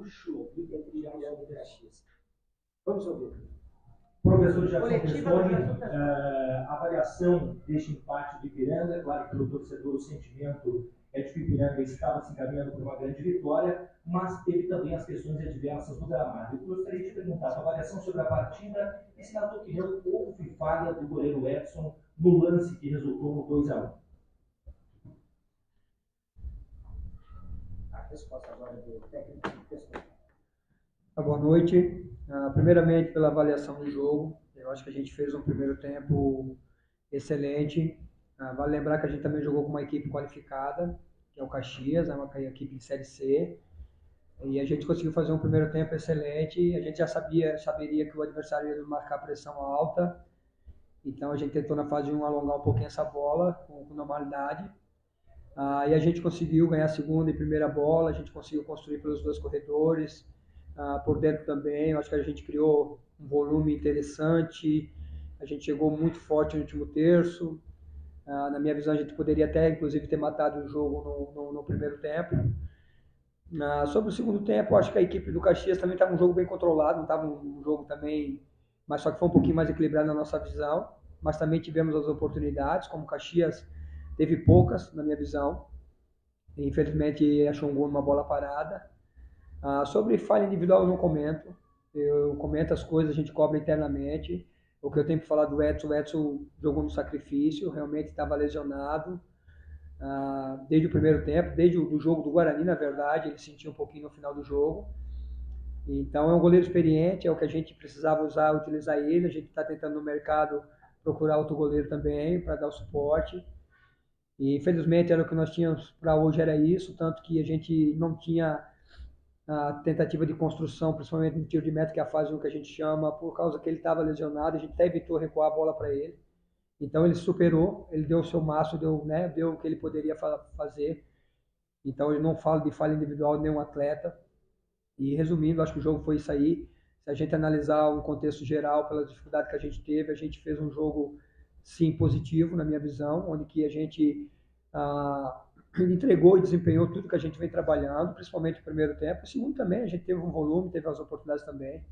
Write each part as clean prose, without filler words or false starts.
Show entre Gelson e Caxias. Vamos ouvir. Professor Gerson Testoni, avaliação deste empate do Ipiranga. É claro que pelo torcedor o sentimento é de que o Ipiranga estava se encaminhando para uma grande vitória, mas teve também as questões adversas do gramado. Eu gostaria de perguntar a avaliação sobre a partida e se, na tua opinião, houve falha do goleiro Edson no lance que resultou no 2-1. A resposta agora do técnico Testoni. Boa noite. Primeiramente, pela avaliação do jogo. Eu acho que a gente fez um primeiro tempo excelente. Vale lembrar que a gente também jogou com uma equipe qualificada, que é o Caxias, é uma equipe de Série C. E a gente conseguiu fazer um primeiro tempo excelente. A gente já saberia que o adversário ia marcar pressão alta. Então a gente tentou na fase 1 alongar um pouquinho essa bola com normalidade. E a gente conseguiu ganhar a segunda e primeira bola. A gente conseguiu construir pelos dois corredores. Por dentro também, eu acho que a gente criou um volume interessante, a gente chegou muito forte no último terço. Na minha visão, a gente poderia até, inclusive, ter matado o jogo no primeiro tempo. Sobre o segundo tempo, eu acho que a equipe do Caxias também estava um jogo bem controlado, não estava um jogo também, mas só que foi um pouquinho mais equilibrado na nossa visão, mas também tivemos as oportunidades, como o Caxias teve poucas, na minha visão, e, infelizmente achou um gol numa bola parada. Sobre falha individual eu não comento, eu comento as coisas, a gente cobra internamente. O que eu tenho para falar do Edson, o Edson jogou no sacrifício, realmente estava lesionado desde o primeiro tempo, desde o jogo do Guarani, na verdade, ele sentiu um pouquinho no final do jogo. Então é um goleiro experiente, é o que a gente precisava utilizar ele, a gente está tentando no mercado procurar outro goleiro também para dar o suporte. E infelizmente era o que nós tínhamos para hoje, era isso, tanto que a gente não tinha a tentativa de construção, principalmente no tiro de meta, que é a fase 1 que a gente chama, por causa que ele estava lesionado, a gente até evitou recuar a bola para ele. Então ele superou, ele deu o seu máximo, deu o que ele poderia fazer. Então eu não falo de falha individual de nenhum atleta. E resumindo, acho que o jogo foi isso aí. Se a gente analisar um contexto geral, pela dificuldade que a gente teve, a gente fez um jogo, sim, positivo, na minha visão, onde que a gente ele entregou e desempenhou tudo que a gente vem trabalhando, principalmente no primeiro tempo. O segundo também, a gente teve um volume, teve as oportunidades também.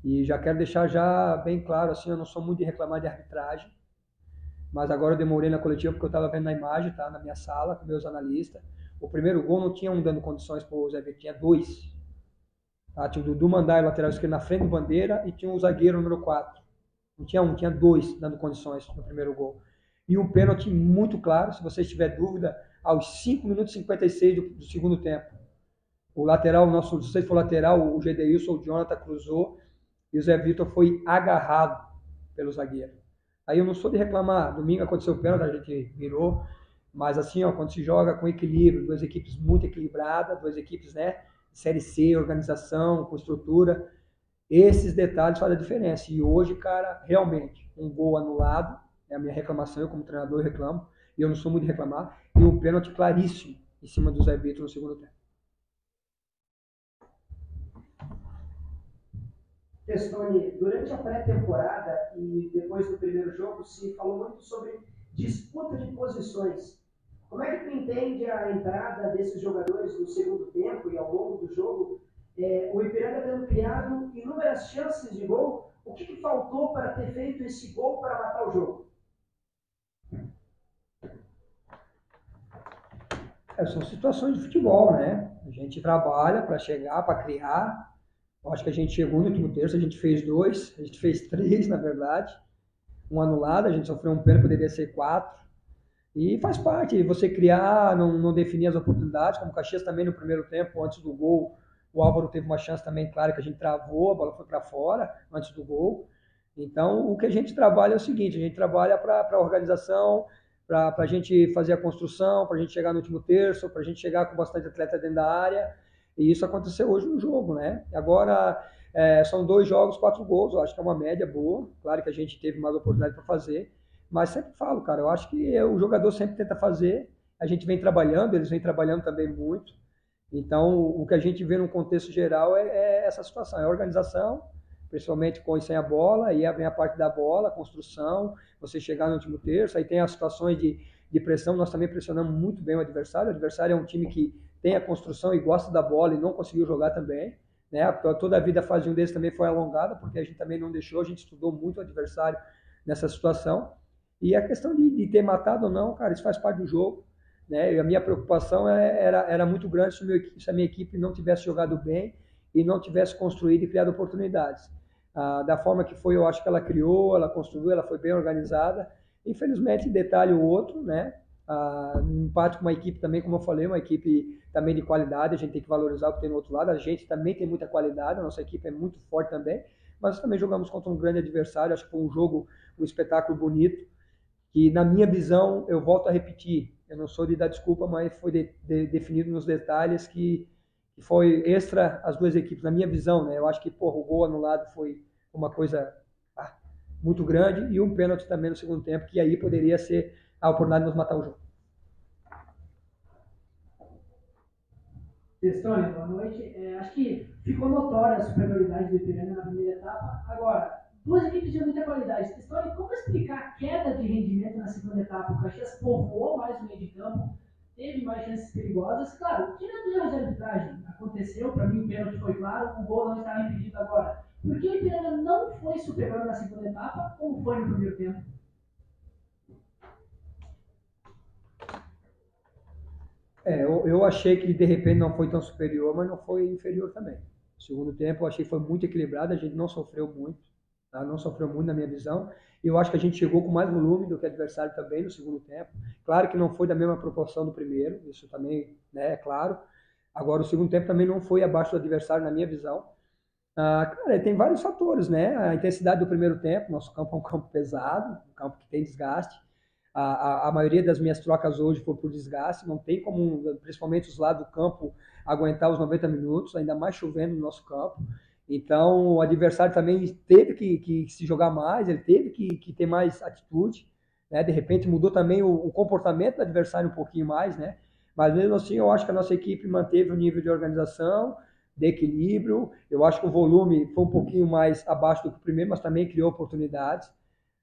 E já quero deixar já bem claro, assim, eu não sou muito de reclamar de arbitragem, mas agora eu demorei na coletiva porque eu estava vendo na imagem, tá, na minha sala, com meus analistas. O primeiro gol não tinha um dando condições para o Zé Vitor, tinha dois. Tá? Tinha o Dudu Mandai, lateral esquerdo, na frente do Bandeira, e tinha o zagueiro número 4. Não tinha um, tinha dois dando condições no primeiro gol. E um pênalti muito claro, se você tiver dúvida, aos 5 minutos e 56 do segundo tempo. O lateral, não sei se foi o lateral, o Gedeilson, o Jonathan cruzou e o Zé Vitor foi agarrado pelo zagueiro. Aí eu não sou de reclamar, domingo aconteceu o pênalti, a gente virou, mas assim, ó, quando se joga com equilíbrio, duas equipes muito equilibradas, duas equipes, né, Série C, organização, com estrutura, esses detalhes fazem a diferença. E hoje, cara, realmente, um gol anulado, é a minha reclamação, eu como treinador reclamo, e eu não sou muito de reclamar, e um pênalti claríssimo em cima do Zé Vitor no segundo tempo. Testoni, durante a pré-temporada e depois do primeiro jogo, se falou muito sobre disputa de posições. Como é que tu entende a entrada desses jogadores no segundo tempo e ao longo do jogo? O Ipiranga tendo criado inúmeras chances de gol, o que faltou para ter feito esse gol para matar o jogo? São situações de futebol, né? A gente trabalha para chegar, para criar. Eu acho que a gente chegou no último terço, a gente fez 2, a gente fez 3, na verdade. Um anulado, a gente sofreu um pênalti, poderia ser 4. E faz parte, você criar, não definir as oportunidades, como o Caxias também no primeiro tempo, antes do gol, o Álvaro teve uma chance também, claro, que a gente travou, a bola foi para fora, antes do gol. Então, o que a gente trabalha é o seguinte, a gente trabalha para a organização, para a gente fazer a construção, para a gente chegar no último terço, para a gente chegar com bastante atleta dentro da área, e isso aconteceu hoje no jogo, né? Agora, são 2 jogos, 4 gols, eu acho que é uma média boa, claro que a gente teve mais oportunidade para fazer, mas sempre falo, cara, eu acho que o jogador sempre tenta fazer, a gente vem trabalhando, eles vêm trabalhando também muito, então o que a gente vê no contexto geral é essa situação, é a organização, principalmente com e sem a bola, aí vem a parte da bola, a construção, você chegar no último terço, aí tem as situações de pressão, nós também pressionamos muito bem o adversário é um time que tem a construção e gosta da bola e não conseguiu jogar também, né? Toda a vida a fase 1 deles também foi alongada, porque a gente também não deixou, a gente estudou muito o adversário nessa situação. E a questão de ter matado ou não, cara, isso faz parte do jogo, né? E a minha preocupação era muito grande se a minha equipe não tivesse jogado bem e não tivesse construído e criado oportunidades. Da forma que foi, eu acho que ela criou, ela construiu, ela foi bem organizada. Infelizmente, detalhe o outro, né? Um empate com uma equipe também, como eu falei, uma equipe também de qualidade, a gente tem que valorizar o que tem no outro lado, a gente também tem muita qualidade, a nossa equipe é muito forte também, mas também jogamos contra um grande adversário, acho que foi um jogo, um espetáculo bonito, que na minha visão, eu volto a repetir, eu não sou de dar desculpa, mas foi definido nos detalhes que foi extra as duas equipes, na minha visão, né? Eu acho que o gol anulado foi uma coisa muito grande e um pênalti também no segundo tempo, que aí poderia ser a oportunidade de nos matar o jogo. Testoni, boa noite. Acho que ficou notória a superioridade do Ipiranga na primeira etapa. Agora, duas equipes de muita qualidade. Testoni, como explicar a queda de rendimento na segunda etapa? O Caxias povoou mais o meio de campo, teve mais chances perigosas. Claro, tirando erros de arbitragem, aconteceu, para mim o pênalti foi claro, o gol não estava impedido agora. Por que o Ipiranga não foi superior na segunda etapa, como foi no primeiro tempo? Eu achei que de repente não foi tão superior, mas não foi inferior também. No segundo tempo eu achei que foi muito equilibrado, a gente não sofreu muito, tá? Não sofreu muito na minha visão. E eu acho que a gente chegou com mais volume do que o adversário também no segundo tempo. Claro que não foi da mesma proporção do primeiro, isso também, né, é claro. Agora o segundo tempo também não foi abaixo do adversário na minha visão. Cara, tem vários fatores, né? A intensidade do primeiro tempo, nosso campo é um campo pesado, um campo que tem desgaste. A maioria das minhas trocas hoje foi por desgaste, não tem como, principalmente os lados do campo, aguentar os 90 minutos, ainda mais chovendo no nosso campo. Então, o adversário também teve que se jogar mais, ele teve que ter mais atitude, né? De repente mudou também o comportamento do adversário um pouquinho mais, né? Mas mesmo assim, eu acho que a nossa equipe manteve o nível de organização, de equilíbrio. Eu acho que o volume foi um pouquinho mais abaixo do que o primeiro, mas também criou oportunidades.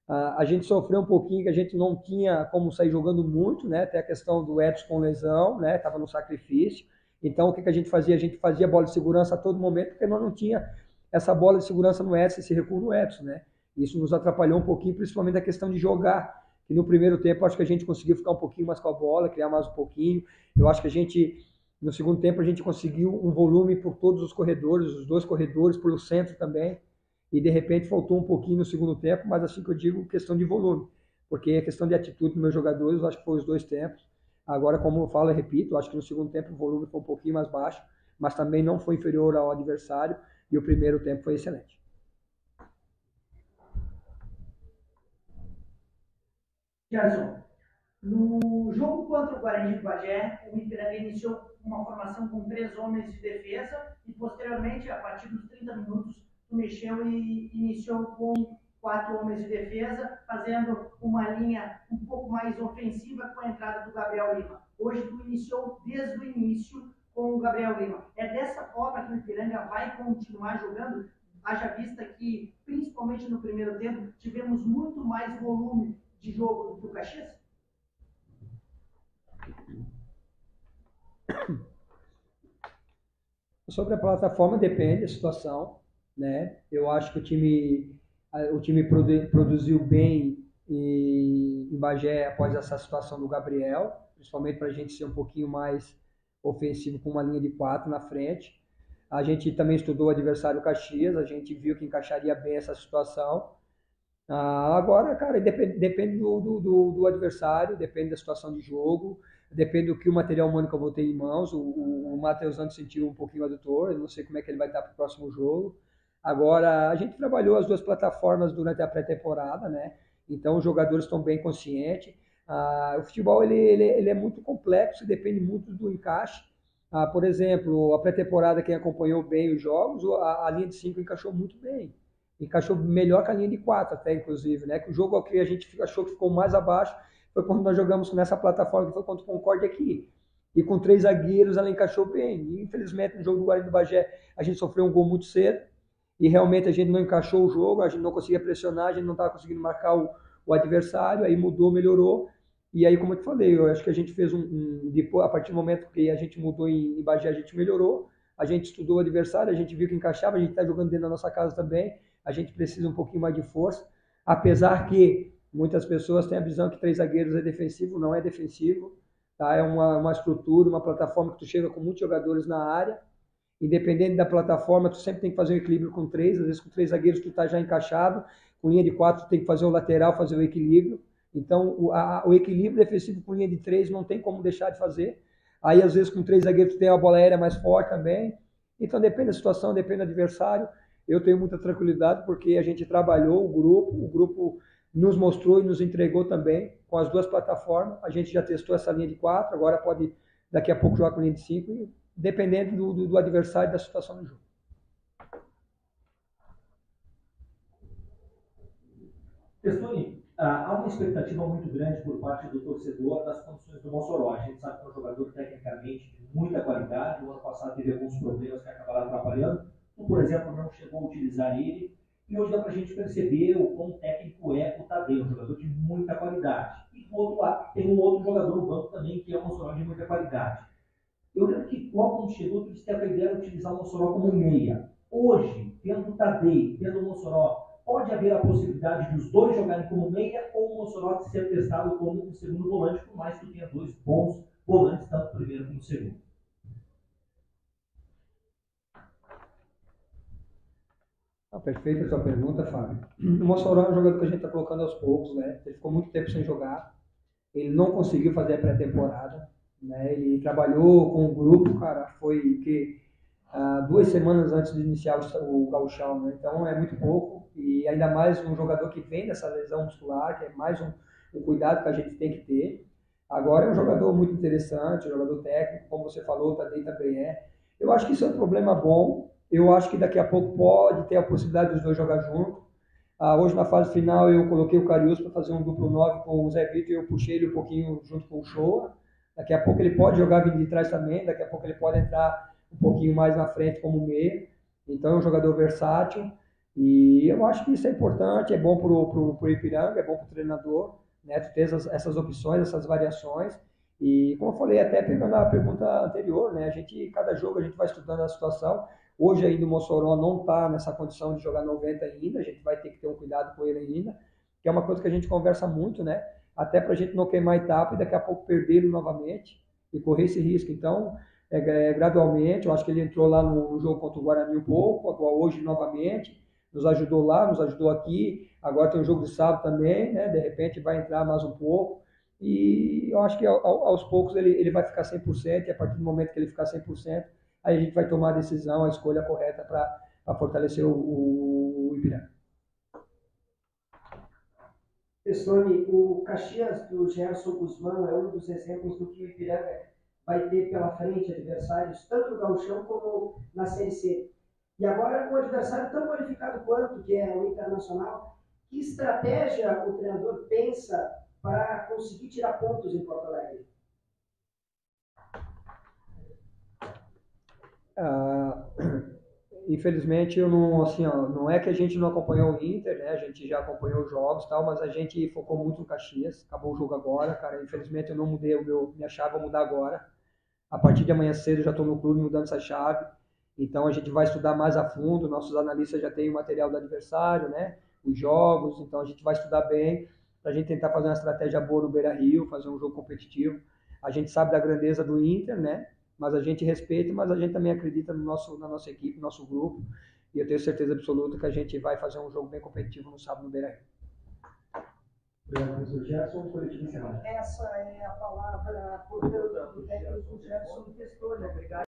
A gente sofreu um pouquinho, que a gente não tinha como sair jogando muito, né? Até a questão do Edson com lesão, né? Estava no sacrifício. Então, o que a gente fazia? A gente fazia bola de segurança a todo momento, porque nós não tinha essa bola de segurança no Edson, esse recuo no Edson, né? Isso nos atrapalhou um pouquinho, principalmente a questão de jogar. E no primeiro tempo, acho que a gente conseguiu ficar um pouquinho mais com a bola, criar mais um pouquinho. Eu acho que a gente, no segundo tempo, a gente conseguiu um volume por todos os corredores, os dois corredores, pelo centro também. E de repente faltou um pouquinho no segundo tempo, mas assim que eu digo, questão de volume, porque a questão de atitude dos meus jogadores, eu acho que foi os dois tempos. Agora, como eu falo, eu repito, eu acho que no segundo tempo o volume foi um pouquinho mais baixo, mas também não foi inferior ao adversário, e o primeiro tempo foi excelente. Gerson, no jogo contra o Guarani de Bagé, o Ipiranga iniciou uma formação com 3 homens de defesa e posteriormente, a partir dos 30 minutos, mexeu e iniciou com 4 homens de defesa, fazendo uma linha um pouco mais ofensiva com a entrada do Gabriel Lima. Hoje tu iniciou desde o início com o Gabriel Lima. É dessa forma que o Ipiranga vai continuar jogando? Haja vista que, principalmente no primeiro tempo, tivemos muito mais volume de jogo do que o Caxias? Sobre a plataforma depende da situação, né? Eu acho que o time produziu bem em Bagé após essa situação do Gabriel, principalmente para a gente ser um pouquinho mais ofensivo com uma linha de 4 na frente. A gente também estudou o adversário Caxias, a gente viu que encaixaria bem essa situação. Agora, cara, depende do adversário, depende da situação de jogo, depende do que o material humano que eu vou ter em mãos. O Matheus antes sentiu um pouquinho o adutor, eu não sei como é que ele vai estar para o próximo jogo. Agora, a gente trabalhou as duas plataformas durante a pré-temporada, né? Então, os jogadores estão bem conscientes. O futebol ele é muito complexo, depende muito do encaixe. Por exemplo, a pré-temporada, quem acompanhou bem os jogos, a linha de 5 encaixou muito bem. Encaixou melhor que a linha de 4 até, inclusive, né? Que o jogo que a gente achou que ficou mais abaixo foi quando nós jogamos nessa plataforma, que foi contra o Concórdia aqui. E com 3 zagueiros ela encaixou bem. E, infelizmente, no jogo do Guarani do Bagé, a gente sofreu um gol muito cedo. E realmente a gente não encaixou o jogo, a gente não conseguia pressionar, a gente não estava conseguindo marcar o adversário, aí mudou, melhorou. E aí, como eu te falei, eu acho que a gente fez depois, a partir do momento que a gente mudou em Bagé, a gente melhorou, a gente estudou o adversário, a gente viu que encaixava, a gente está jogando dentro da nossa casa também, a gente precisa um pouquinho mais de força, apesar que muitas pessoas têm a visão que 3 zagueiros é defensivo, não é defensivo, tá? É uma estrutura, uma plataforma que tu chega com muitos jogadores na área, independente da plataforma, tu sempre tem que fazer um equilíbrio com 3, às vezes com 3 zagueiros tu está já encaixado, com linha de 4 tu tem que fazer o lateral, fazer o equilíbrio, então o equilíbrio defensivo com linha de 3 não tem como deixar de fazer, aí às vezes com 3 zagueiros tu tem uma bola aérea mais forte também, então depende da situação, depende do adversário, eu tenho muita tranquilidade porque a gente trabalhou o grupo nos mostrou e nos entregou também com as 2 plataformas, a gente já testou essa linha de 4, agora pode daqui a pouco jogar com linha de 5 e dependendo do adversário e da situação do jogo. Testoni, há uma expectativa muito grande por parte do torcedor das condições do Mossoró. A gente sabe que é um jogador tecnicamente de muita qualidade. O ano passado teve alguns problemas que acabaram atrapalhando. Tu, por exemplo, não chegou a utilizar ele. E hoje dá para a gente perceber o quão técnico é o Tadeu, um jogador de muita qualidade. E do outro lado, tem um outro jogador no banco também, que é o Mossoró de muita qualidade. Eu lembro que logo quando chegou, tu disse que a ideia era utilizar o Mossoró como meia. Hoje, tendo o Tadei, tendo o Mossoró, pode haver a possibilidade de os dois jogarem como meia ou o Mossoró ser testado como um segundo volante, por mais que tu tenha 2 bons volantes, tanto o primeiro como o segundo. Perfeita a sua pergunta, Fábio. O Mossoró é um jogador que a gente está colocando aos poucos, né? Ele ficou muito tempo sem jogar, ele não conseguiu fazer a pré-temporada, né? Ele trabalhou com o grupo, cara, foi que 2 semanas antes de iniciar o gauchão, né? Então é muito pouco e ainda mais um jogador que vem dessa lesão muscular, que é mais um cuidado que a gente tem que ter. Agora é um jogador muito interessante, um jogador técnico, como você falou, o Tadei também é. Eu acho que isso é um problema bom. Eu acho que daqui a pouco pode ter a possibilidade dos dois jogar junto. Hoje na fase final eu coloquei o Carius para fazer um duplo 9 com o Zé Vitor e eu puxei ele um pouquinho junto com o Shoa. Daqui a pouco ele pode jogar vindo de trás também, daqui a pouco ele pode entrar um pouquinho mais na frente como meia. Então é um jogador versátil e eu acho que isso é importante, é bom pro Ipiranga, é bom pro treinador, né? Tu ter essas opções, essas variações. E como eu falei, até pegando a pergunta anterior, né? Cada jogo a gente vai estudando a situação. Hoje ainda o Mossoró não está nessa condição de jogar 90 ainda, a gente vai ter que ter um cuidado com ele ainda, que é uma coisa que a gente conversa muito, né? Até para a gente não queimar a etapa e daqui a pouco perder ele novamente e correr esse risco. Então, gradualmente, eu acho que ele entrou lá no jogo contra o Guarani um pouco, agora hoje novamente, nos ajudou lá, nos ajudou aqui, agora tem o jogo de sábado também, né? De repente vai entrar mais um pouco, e eu acho que aos poucos ele vai ficar 100%, e a partir do momento que ele ficar 100%, aí a gente vai tomar a decisão, a escolha correta para fortalecer o Ipiranga. Testoni, o Caxias do Gerson Guzmão é um dos exemplos do que o Ipiranga vai ter pela frente adversários, tanto no Gauchão como na Série C. E agora, com um adversário tão qualificado quanto, que é o Internacional, que estratégia o treinador pensa para conseguir tirar pontos em Porto Alegre? Infelizmente, eu não, assim, ó, não é que a gente não acompanhou o Inter, né? A gente já acompanhou os jogos e tal, mas a gente focou muito no Caxias. Acabou o jogo agora, cara. Infelizmente, eu não mudei minha chave, vou mudar agora. A partir de amanhã cedo, eu já estou no clube mudando essa chave. Então, a gente vai estudar mais a fundo. Nossos analistas já têm o material do adversário, né? Os jogos. Então, a gente vai estudar bem para a gente tentar fazer uma estratégia boa no Beira-Rio, fazer um jogo competitivo. A gente sabe da grandeza do Inter, né? Mas a gente respeita, mas a gente também acredita na nossa equipe, no nosso grupo, e eu tenho certeza absoluta que a gente vai fazer um jogo bem competitivo no sábado no Beira-Rio. Obrigado, professor Gerson. Coletivo encerrado. Essa é a palavra, portanto, do técnico Gerson Testoni. Obrigado.